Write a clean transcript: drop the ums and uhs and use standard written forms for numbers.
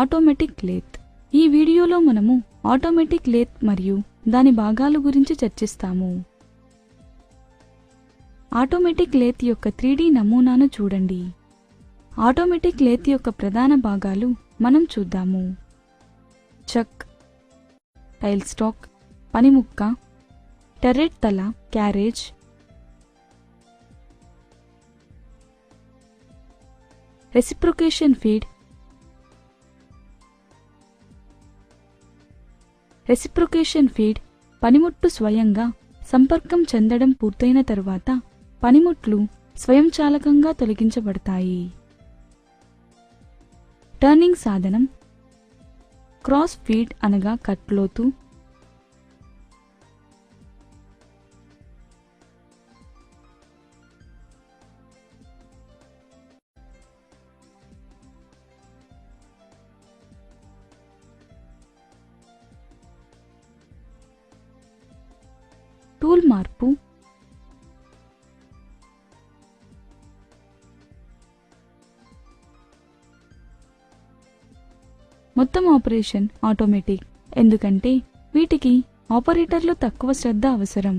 Automatic lathe. ఈ వీడియోలో మనము ఆటోమేటిక్ లేత్ మరియు దాని భాగాల గురించి చర్చిస్తాము. ఆటోమేటిక్ లేత్ యొక్క 3D నమూనాను చూడండి. ఆటోమేటిక్ లేత్ యొక్క ప్రధాన భాగాలు మనం చూద్దాము. చక్, టైల్ స్టాక్, పనిముక్క, టర్రెట్ తల, carriage, reciprocation feed. Reciprocation feed పనిముట్టు స్వయంగా సంపర్కం చెందడం పూర్తయిన తరువాత పనిముట్లు స్వయంచాలకంగా తొలగించబడతాయి. టర్నింగ్ సాధనం, క్రాస్ ఫీడ్ అనగా కట్లోతు, టూల్ మార్పు, మొత్తం ఆపరేషన్ ఆటోమేటిక్, ఎందుకంటే వీటికి ఆపరేటర్లు తక్కువ శ్రద్ధ అవసరం.